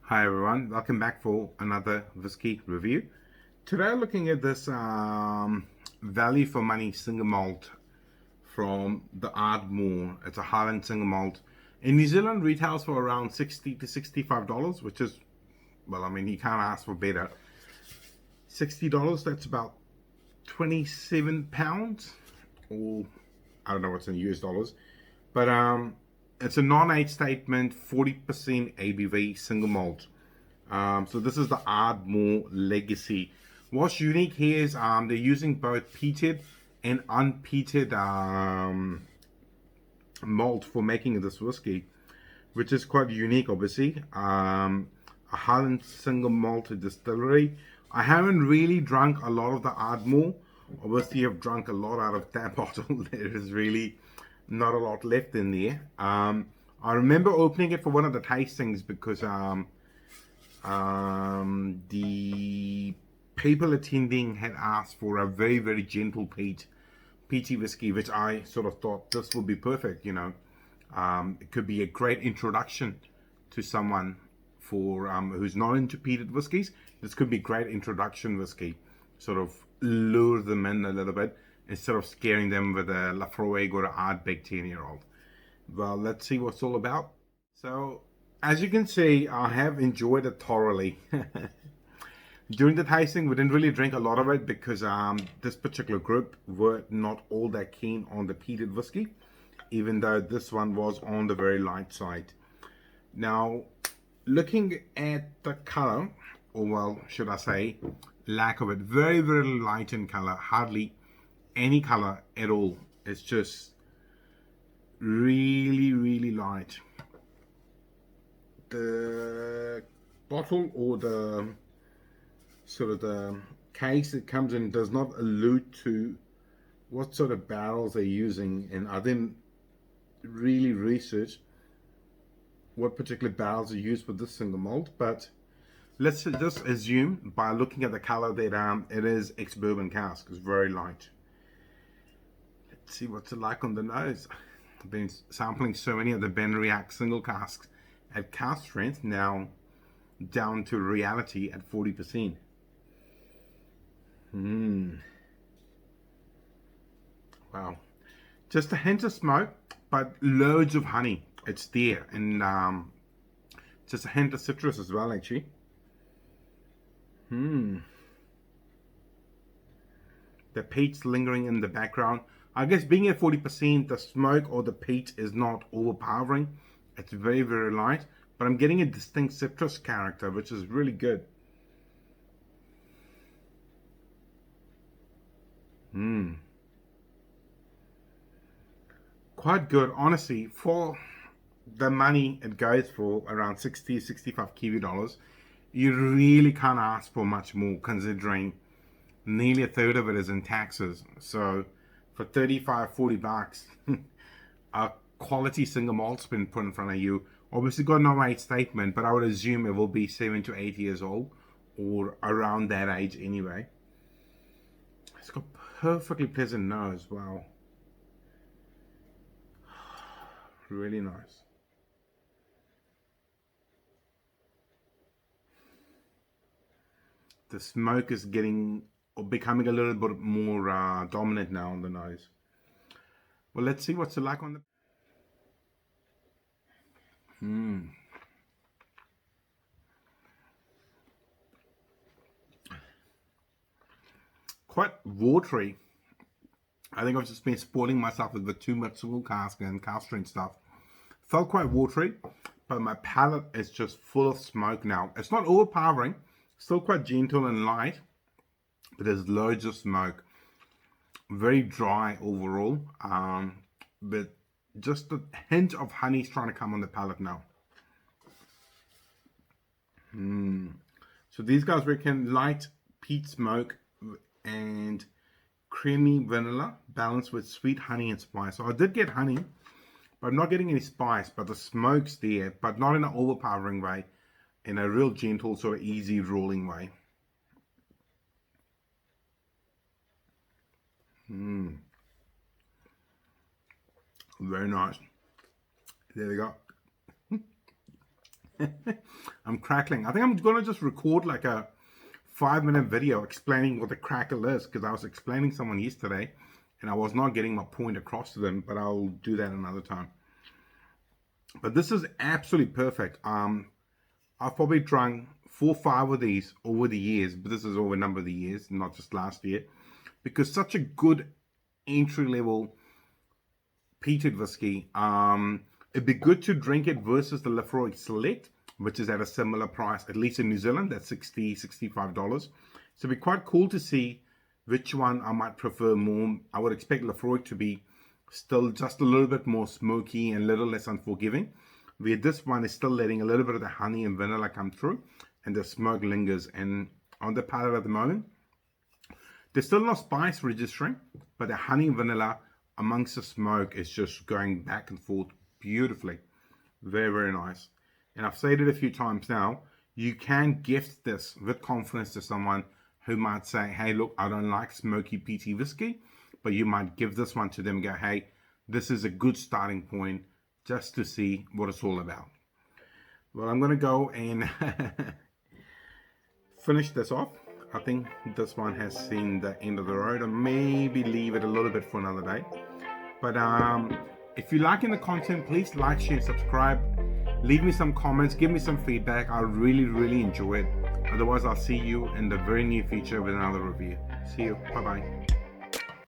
Hi everyone, welcome back for another whiskey review. Today I'm looking at this value for money single malt from the Ardmore. It's a Highland single malt. In New Zealand retails for around $60 to $65, which is, well, I mean, you can't ask for better. $60, that's about 27 pounds, or I don't know what's in US dollars, but it's a non-age statement, 40% ABV single malt. So this is the Ardmore Legacy. What's unique here is they're using both peated and unpeated malt for making this whiskey, which is quite unique, obviously. A Highland single malt distillery. I haven't really drunk a lot of the Ardmore. Obviously, I've drunk a lot out of that bottle. There is really not a lot left in there. I remember opening it for one of the tastings because the people attending had asked for a very, very gentle peaty whiskey, which I sort of thought this would be perfect, you know. It could be a great introduction to someone for who's not into peated whiskies. This could be great introduction whiskey, sort of lure them in a little bit instead of scaring them with a Lafroig or an Ardbeg 10-year-old. Well, let's see what it's all about. So, as you can see, I have enjoyed it thoroughly. During the tasting, we didn't really drink a lot of it because this particular group were not all that keen on the peated whiskey, even though this one was on the very light side. Now, looking at the color, or well, should I say, lack of it, very, very light in color, hardly any color at all. It's just really, really light. The bottle or the sort of the case it comes in does not allude to what sort of barrels they're using, and I didn't really research what particular barrels are used with this single malt, but let's just assume by looking at the color that it is ex-bourbon cask. It's very light. Let's see what's it like on the nose. I've been sampling so many of the Benriach single casks at cask strength, now down to reality at 40%. Wow. Just a hint of smoke, but loads of honey. It's there, and just a hint of citrus as well, actually. The peat's lingering in the background. I guess being at 40%, the smoke or the peat is not overpowering. It's very, very light, but I'm getting a distinct citrus character, which is really good. Quite good, honestly, for the money it goes for, around 60, 65 Kiwi dollars. You really can't ask for much more, considering nearly a third of it is in taxes. So for 35, 40 bucks, a quality single malt's been put in front of you. Obviously got no age statement, but I would assume it will be 7 to 8 years old, or around that age anyway. It's got perfectly pleasant nose. Wow. Really nice. The smoke is getting or becoming a little bit more dominant now on the nose. Well, let's see what's it like on the... Quite watery. I think I've just been spoiling myself with too much single cask and cask strength stuff. Felt quite watery, but my palate is just full of smoke now. It's not overpowering, still quite gentle and light, but there's loads of smoke. Very dry overall, but just a hint of honey's trying to come on the palate now. So these guys reckon light peat smoke and creamy vanilla balanced with sweet honey and spice. So I did get honey, but I'm not getting any spice, but the smoke's there, but not in an overpowering way, in a real gentle, sort of easy rolling way. Very nice. There we go. I'm crackling. I think I'm gonna just record like a 5-minute video explaining what the crackle is, because I was explaining someone yesterday and I was not getting my point across to them, but I'll do that another time. But this is absolutely perfect. I've probably drunk 4 or 5 of these over the years, but this is over a number of the years, not just last year, because such a good entry level peated whiskey. It'd be good to drink it versus the Lefroy Select, which is at a similar price, at least in New Zealand, that's $65. So it'd be quite cool to see which one I might prefer more. I would expect Lefroy to be still just a little bit more smoky and a little less unforgiving, where this one is still letting a little bit of the honey and vanilla come through, and the smoke lingers. And on the palate at the moment, there's still no spice registering, but the honey and vanilla amongst the smoke is just going back and forth beautifully. Very, very nice. And I've said it a few times now, you can gift this with confidence to someone who might say, hey, look, I don't like smoky peaty whiskey, but you might give this one to them and go, hey, this is a good starting point just to see what it's all about. Well, I'm going to go and finish this off. I think this one has seen the end of the road, and maybe leave it a little bit for another day. But if you're liking the content, please like, share, subscribe. Leave me some comments, give me some feedback. I really, really enjoy it. Otherwise, I'll see you in the very near future with another review. See you. Bye-bye.